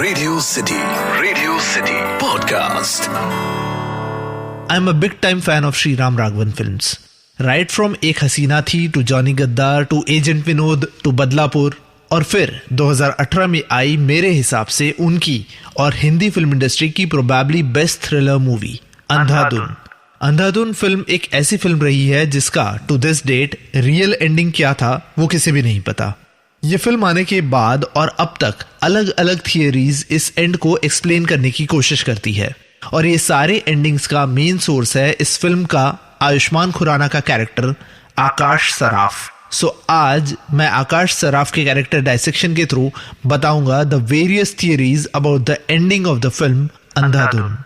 Radio city podcast. I'm a big time fan of Sriram Raghavan films. Right from Ek Haseena Thi to Johnny Gaddaar to agent Vinod to Badlapur और फिर 2018 में आई मेरे हिसाब से उनकी और हिंदी फिल्म इंडस्ट्री की probably best thriller movie Andhadhun. Andhadhun film एक ऐसी फिल्म रही है जिसका to this date real ending क्या था वो किसी भी नहीं पता। ये फिल्म आने के बाद और अब तक अलग अलग थियरीज इस एंड को एक्सप्लेन करने की कोशिश करती है और ये सारे एंडिंग्स का मेन सोर्स है इस फिल्म का आयुष्मान खुराना का कैरेक्टर आकाश सराफ। सो आज मैं आकाश सराफ के कैरेक्टर डायसेक्शन के थ्रू बताऊंगा the various theories about the ending of the film Andhadhun.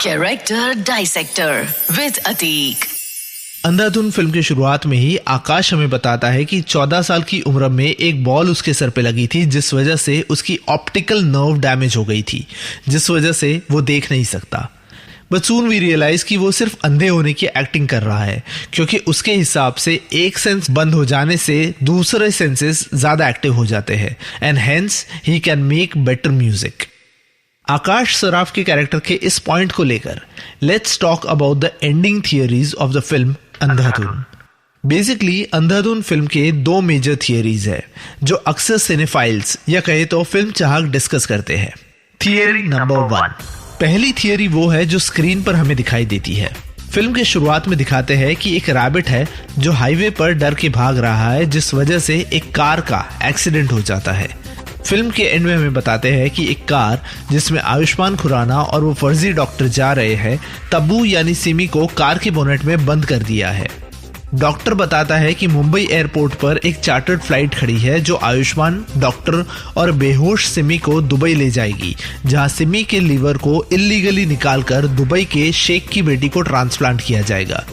Character dissector with Atiq. Andhadhun film की शुरुआत में ही आकाश हमें बताता है कि 14 साल की उम्र में एक बॉल उसके सर पे लगी थी जिस वजह से उसकी ऑप्टिकल नर्व डैमेज हो गई थी, जिस वजह से वो देख नहीं सकता। बट सून वी रियलाइज कि वो सिर्फ अंधे होने की एक्टिंग कर रहा है क्योंकि उसके हिसाब से एक सेंस बंद हो जाने से दूसरे सेंसेस ज्यादा एक्टिव हो जाते हैं and hence he can make better music. Akash Saraf के कैरेक्टर के इस पॉइंट को लेकर let's talk about the ending theories of the film Andhadhun. Basically Andhadhun film के दो मेजर थियरीज है जो अक्सर सिनेफाइल्स या कहे तो फिल्म चाहक डिस्कस करते हैं। थियरी नंबर 1, पहली थियरी वो है जो स्क्रीन पर हमें दिखाई देती है। फिल्म के शुरुआत में दिखाते हैं कि एक रैबिट है जो हाईवे पर डर के भाग रहा है जिस वजह से एक कार का एक्सीडेंट हो जाता है। फिल्म के एंड में हमें बताते हैं कि एक कार जिसमें आयुष्मान खुराना और वो फर्जी डॉक्टर जा रहे हैं तब्बू यानी सिमी को कार के बोनेट में बंद कर दिया है। डॉक्टर बताता है कि मुंबई एयरपोर्ट पर एक चार्टर्ड फ्लाइट खड़ी है जो आयुष्मान, डॉक्टर और बेहोश सिमी को दुबई ले जाएगी, जहां सिमी के लीवर को इल्लीगली निकालकर दुबई के शेख की बेटी को ट्रांसप्लांट किया जाएगा,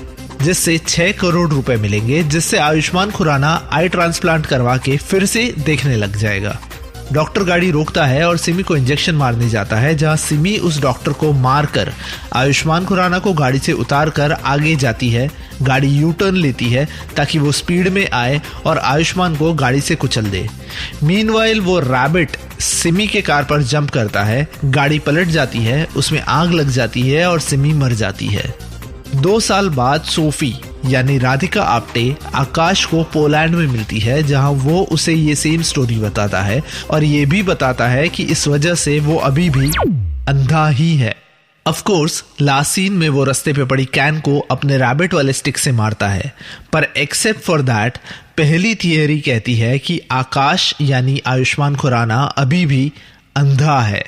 जिससे 6 करोड़ रुपए मिलेंगे, जिससे आयुष्मान खुराना आई ट्रांसप्लांट करवा के फिर से देखने लग जाएगा। डॉक्टर गाड़ी रोकता है और सिमी को इंजेक्शन मारने जाता है, जहां सिमी उस डॉक्टर को मारकर आयुष्मान खुराना को गाड़ी से उतार कर आगे जाती है। गाड़ी यू टर्न लेती है ताकि वो स्पीड में आए और आयुष्मान को गाड़ी से कुचल दे। मीनवाइल वो रैबिट सिमी के कार पर जंप करता है, गाड़ी पलट जाती है, उसमें आग लग जाती है और सिमी मर जाती है। 2 साल बाद सोफी यानी राधिका आप्टे आकाश को पोलैंड में मिलती है, जहां वो उसे ये सेम स्टोरी बताता है और ये भी बताता है कि इस वजह से वो अभी भी अंधा ही है। ऑफ कोर्स लास्ट सीन में वो रास्ते पे पड़ी कैन को अपने रैबिट वाले स्टिक से मारता है, पर एक्सेप्ट फॉर दैट पहली थियरी कहती है कि आकाश यानी आयुष्मान खुराना अभी भी अंधा है।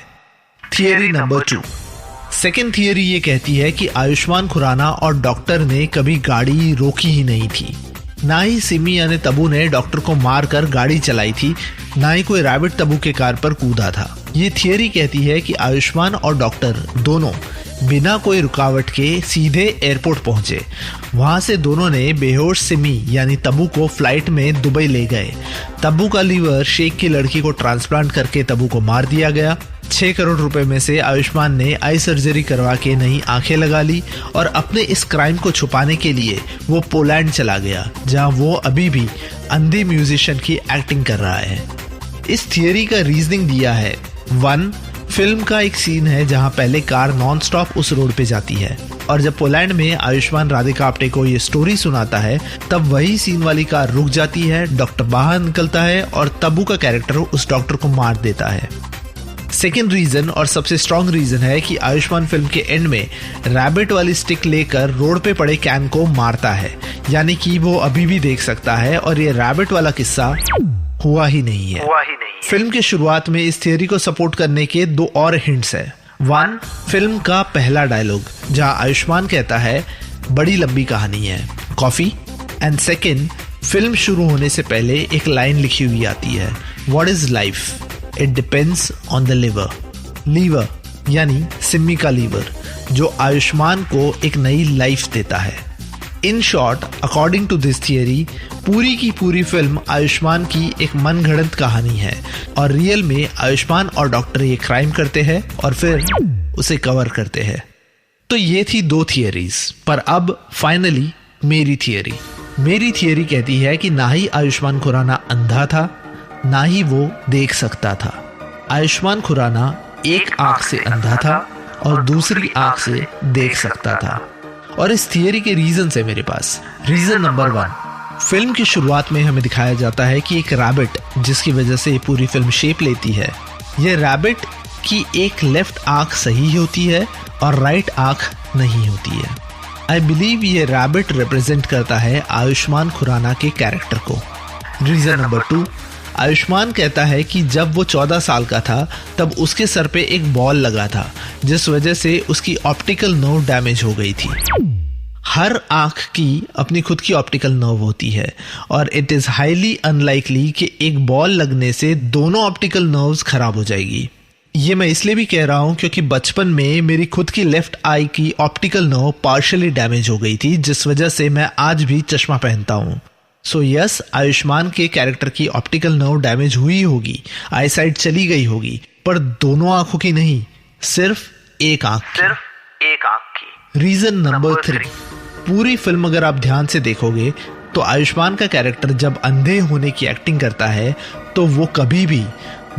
थियरी नंबर 2, सेकेंड थियरी ये कहती है कि आयुष्मान खुराना और डॉक्टर ने कभी गाड़ी रोकी ही नहीं थी, ना ही सिमी यानी तब्बू ने डॉक्टर को मारकर गाड़ी चलाई थी, ना ही कोई रैबिट तब्बू के कार पर कूदा था। ये थियरी कहती है कि आयुष्मान और डॉक्टर दोनों बिना कोई रुकावट के सीधे एयरपोर्ट पहुंचे। वहां से दोनों ने बेहोश सिमी यानी तब्बू को फ्लाइट में दुबई ले गए। तब्बू का लीवर शेख की लड़की को ट्रांसप्लांट करके तब्बू को मार दिया गया। 6 करोड़ रुपए में से आयुष्मान ने आई सर्जरी करवा के नई आंखें लगा ली और अपने इस क्राइम को छुपाने के लिए वो पोलैंड चला गया, जहां वो अभी भी अंधे म्यूजिशियन की एक्टिंग कर रहा है। इस थियरी का रीजनिंग दिया है 1, फिल्म का एक सीन है जहां पहले कार नॉन स्टॉप उस रोड पे जाती है और जब पोलैंड में आयुष्मान राधिका आप्टे को ये स्टोरी सुनाता है तब वही सीन वाली कार रुक जाती है, डॉक्टर बाहर निकलता है और तब्बू का कैरेक्टर उस डॉक्टर को मार देता है। सेकेंड रीजन और सबसे स्ट्रॉन्ग रीजन है कि आयुष्मान फिल्म के एंड में रैबिट वाली स्टिक लेकर रोड पे पड़े कैन को मारता है, यानी कि वो अभी भी देख सकता है और ये रैबिट वाला किस्सा हुआ ही नहीं है। फिल्म के शुरुआत में इस थियरी को सपोर्ट करने के 2 और हिंट्स है। 1, फिल्म का पहला डायलॉग जहां आयुष्मान कहता है बड़ी लंबी कहानी है कॉफी, एंड सेकेंड फिल्म शुरू होने से पहले एक लाइन लिखी हुई आती है what is life, it depends on the liver. Liver यानी सिमी का लीवर जो आयुष्मान को एक नई लाइफ देता है। In short according to this theory पूरी की पूरी फिल्म आयुष्मान की एक मनगढ़ंत कहानी है और रियल में आयुष्मान और डॉक्टर ये क्राइम करते हैं और फिर उसे कवर करते हैं। तो ये थी 2 थियरीज, पर अब फाइनली मेरी थियरी। मेरी थियरी कहती है कि ना ही आयुष्मान खुराना अंधा था, ना ही वो देख सकता था। आयुष्मान खुराना एक आंख से अंधा था और दूसरी आंख से देख सकता था। और इस थियरी के रीजन है मेरे पास। रीजन नंबर 1, फिल्म की शुरुआत में हमें दिखाया जाता है कि एक रैबिट, जिसकी वजह से पूरी फिल्म शेप लेती है, यह रैबिट की एक लेफ्ट आंख सही होती है और राइट आंख नहीं होती है। आई बिलीव ये रैबिट रिप्रेजेंट करता है आयुष्मान खुराना के कैरेक्टर को। रीजन नंबर 2, आयुष्मान कहता है कि जब वो 14 साल का था तब उसके सर पे एक बॉल लगा था, जिस वजह से उसकी ऑप्टिकल नर्व डैमेज हो गई थी। हर आंख की अपनी खुद की ऑप्टिकल नर्व होती है और इट इज हाईली अनलाइकली कि एक बॉल लगने से दोनों ऑप्टिकल नर्व्स खराब हो जाएगी। ये मैं इसलिए भी कह रहा हूं क्योंकि बचपन में मेरी खुद की लेफ्ट आई की ऑप्टिकल नर्व पार्शियली डैमेज हो गई थी, जिस वजह से मैं आज भी चश्मा पहनता हूं। सो यस, आयुष्मान के कैरेक्टर की ऑप्टिकल नर्व डैमेज हुई होगी, आई साइट चली गई होगी, पर दोनों आंखों की नहीं, सिर्फ एक आंख की। रीजन नंबर 3, पूरी फिल्म अगर आप ध्यान से देखोगे तो आयुष्मान का कैरेक्टर जब अंधे होने की एक्टिंग करता है तो वो कभी भी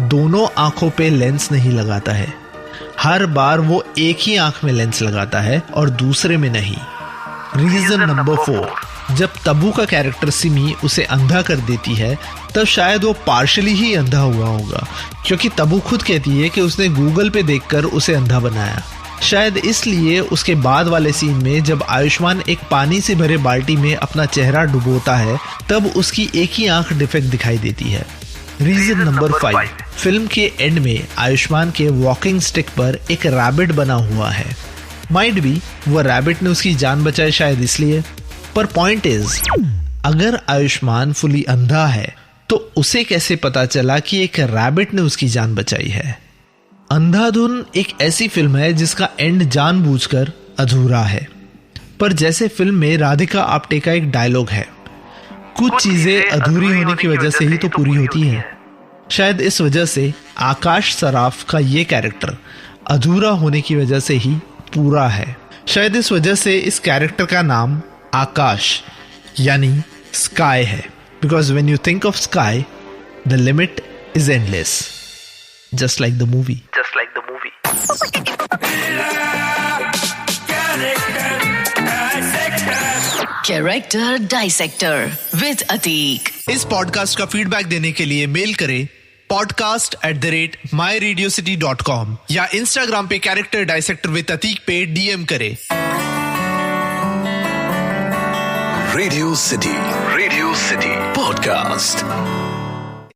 दोनों आंखों पे लेंस नहीं लगाता है। हर बार वो एक ही आंख में लेंस लगाता है और दूसरे में नहीं। रीजन नंबर 4, जब तब्बू का कैरेक्टर सिमी उसे अंधा कर देती है तब शायद वो पार्शली ही अंधा हुआ होगा, क्योंकि तब्बू खुद कहती है कि उसने गूगल पे देखकर उसे अंधा बनाया। शायद इसलिए उसके बाद वाले सीन में जब आयुष्मान एक पानी से भरे बाल्टी में अपना चेहरा डुबोता है तब उसकी एक ही आंख डिफेक्ट दिखाई देती है। रीजन नंबर 5, फिल्म के एंड में आयुष्मान के वॉकिंग स्टिक पर एक रैबिट बना हुआ है। माइट बी वो रैबिट ने उसकी जान बचाई शायद इसलिए, पर पॉइंट इज, अगर आयुष्मान फुली अंधा है तो उसे कैसे पता चला कि एक रैबिट ने उसकी जान बचाई है? अंधाधुन एक ऐसी फिल्म है जिसका एंड जानबूझकर अधूरा है, पर जैसे फिल्म में राधिका आप्टे का एक डायलॉग है, कुछ चीजें अधूरी होने की वजह से ही तो पूरी होती हैं। शायद इस वजह से आकाश सराफ का ये कैरेक्टर अधूरा होने की वजह से ही पूरा है। शायद इस वजह से इस कैरेक्टर का नाम आकाश यानी स्काई है, because when you think of sky the limit is endless, just like the movie. Character dissector with Atiq. इस पॉडकास्ट का फीडबैक देने के लिए मेल करें podcast@myradiocity.com या इंस्टाग्राम पे कैरेक्टर डाइसेक्टर विद अतीक पे DM करें। Radio city podcast.